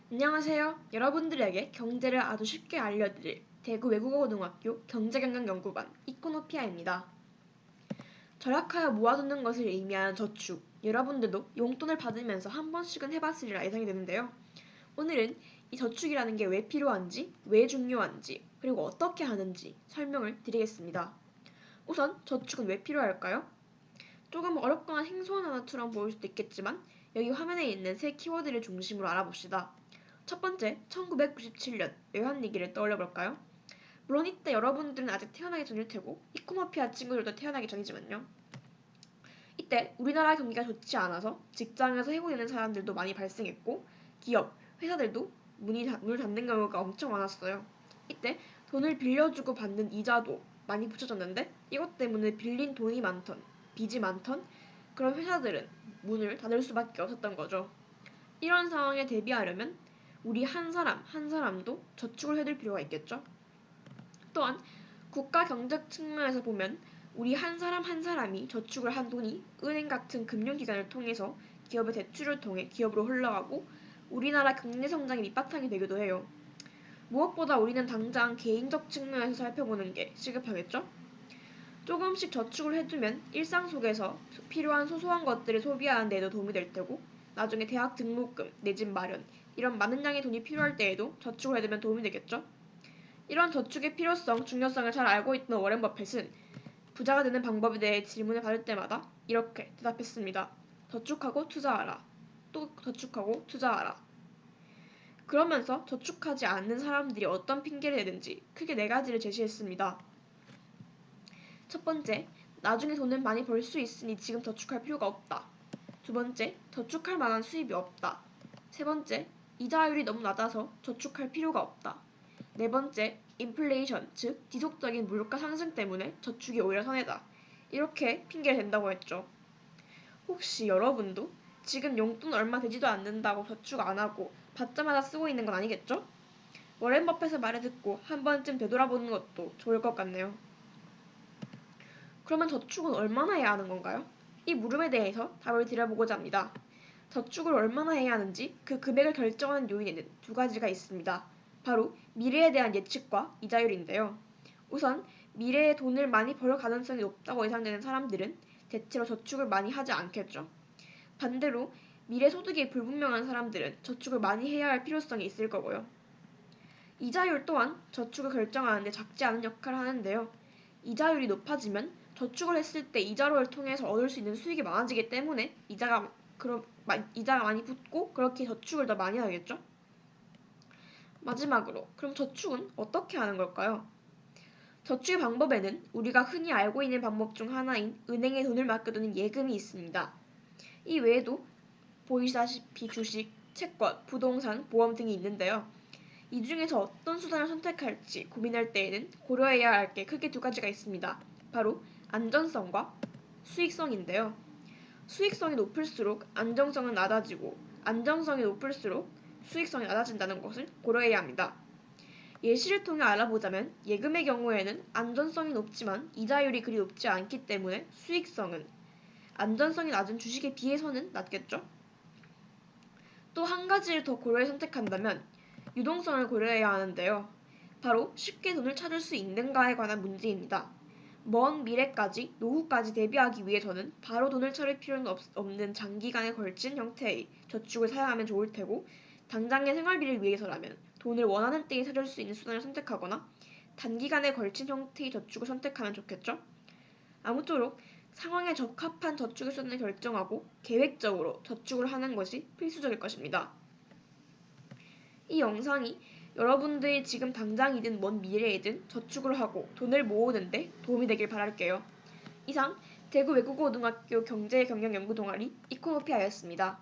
안녕하세요. 여러분들에게 경제를 아주 쉽게 알려드릴 대구 외국어고등학교 경제경영연구반 이코노피아입니다. 절약하여 모아두는 것을 의미하는 저축. 여러분들도 용돈을 받으면서 한 번씩은 해봤으리라 예상이 되는데요. 오늘은 이 저축이라는 게 왜 필요한지, 왜 중요한지, 그리고 어떻게 하는지 설명을 드리겠습니다. 우선 저축은 왜 필요할까요? 조금 어렵거나 생소한 단어처럼 보일 수도 있겠지만 여기 화면에 있는 세 키워드를 중심으로 알아봅시다. 첫 번째, 1997년 외환위기를 떠올려볼까요? 물론 이때 여러분들은 아직 태어나기 전일 테고 이코노피아 친구들도 태어나기 전이지만요. 이때 우리나라 경기가 좋지 않아서 직장에서 해고되는 사람들도 많이 발생했고 기업, 회사들도 문을 닫는 경우가 엄청 많았어요. 이때 돈을 빌려주고 받는 이자도 많이 붙여졌는데 이것 때문에 빌린 돈이 많던, 빚이 많던 그런 회사들은 문을 닫을 수밖에 없었던 거죠. 이런 상황에 대비하려면 우리 한 사람 한 사람도 저축을 해둘 필요가 있겠죠. 또한 국가 경제 측면에서 보면 우리 한 사람 한 사람이 저축을 한 돈이 은행 같은 금융기관을 통해서 기업의 대출을 통해 기업으로 흘러가고 우리나라 경제 성장이 밑바탕이 되기도 해요. 무엇보다 우리는 당장 개인적 측면에서 살펴보는 게 시급하겠죠? 조금씩 저축을 해두면 일상 속에서 필요한 소소한 것들을 소비하는 데에도 도움이 될 테고 나중에 대학 등록금, 내 집 마련 이런 많은 양의 돈이 필요할 때에도 저축을 해두면 도움이 되겠죠? 이런 저축의 필요성, 중요성을 잘 알고 있던 워렌 버핏은 부자가 되는 방법에 대해 질문을 받을 때마다 이렇게 대답했습니다. 저축하고 투자하라. 또 저축하고 투자하라. 그러면서 저축하지 않는 사람들이 어떤 핑계를 대든지 크게 네 가지를 제시했습니다. 첫 번째, 나중에 돈을 많이 벌 수 있으니 지금 저축할 필요가 없다. 두 번째, 저축할 만한 수입이 없다. 세 번째, 이자율이 너무 낮아서 저축할 필요가 없다. 네 번째, 인플레이션, 즉 지속적인 물가 상승 때문에 저축이 오히려 손해다. 이렇게 핑계를 댄다고 했죠. 혹시 여러분도 지금 용돈 얼마 되지도 않는다고 저축 안 하고 받자마자 쓰고 있는 건 아니겠죠? 워렌 버핏의 말을 듣고 한 번쯤 되돌아보는 것도 좋을 것 같네요. 그러면 저축은 얼마나 해야 하는 건가요? 이 물음에 대해서 답을 드려보고자 합니다. 저축을 얼마나 해야 하는지 그 금액을 결정하는 요인에는 두 가지가 있습니다. 바로 미래에 대한 예측과 이자율인데요. 우선 미래에 돈을 많이 벌 가능성이 높다고 예상되는 사람들은 대체로 저축을 많이 하지 않겠죠. 반대로 미래 소득이 불분명한 사람들은 저축을 많이 해야 할 필요성이 있을 거고요. 이자율 또한 저축을 결정하는 데 작지 않은 역할을 하는데요. 이자율이 높아지면 저축을 했을 때 이자로를 통해서 얻을 수 있는 수익이 많아지기 때문에 이자가 많이 붙고 그렇게 저축을 더 많이 하겠죠? 마지막으로 그럼 저축은 어떻게 하는 걸까요? 저축의 방법에는 우리가 흔히 알고 있는 방법 중 하나인 은행에 돈을 맡겨두는 예금이 있습니다. 이 외에도 보이시다시피 주식, 채권, 부동산, 보험 등이 있는데요. 이 중에서 어떤 수단을 선택할지 고민할 때에는 고려해야 할 게 크게 두 가지가 있습니다. 바로 안전성과 수익성인데요. 수익성이 높을수록 안정성은 낮아지고 안정성이 높을수록 수익성이 낮아진다는 것을 고려해야 합니다. 예시를 통해 알아보자면 예금의 경우에는 안전성이 높지만 이자율이 그리 높지 않기 때문에 수익성은 안전성이 낮은 주식에 비해서는 낮겠죠? 또 한 가지를 더 고려해 선택한다면 유동성을 고려해야 하는데요. 바로 쉽게 돈을 찾을 수 있는가에 관한 문제입니다. 먼 미래까지, 노후까지 대비하기 위해서는 바로 돈을 찾을 필요는 없는 장기간에 걸친 형태의 저축을 사용하면 좋을 테고, 당장의 생활비를 위해서라면 돈을 원하는 때에 찾을 수 있는 수단을 선택하거나 단기간에 걸친 형태의 저축을 선택하면 좋겠죠? 아무쪼록 상황에 적합한 저축의 수단을 결정하고 계획적으로 저축을 하는 것이 필수적일 것입니다. 이 영상이 여러분들이 지금 당장이든 먼 미래에든 저축을 하고 돈을 모으는데 도움이 되길 바랄게요. 이상 대구 외국어고등학교 경제경영연구동아리 이코노피아였습니다.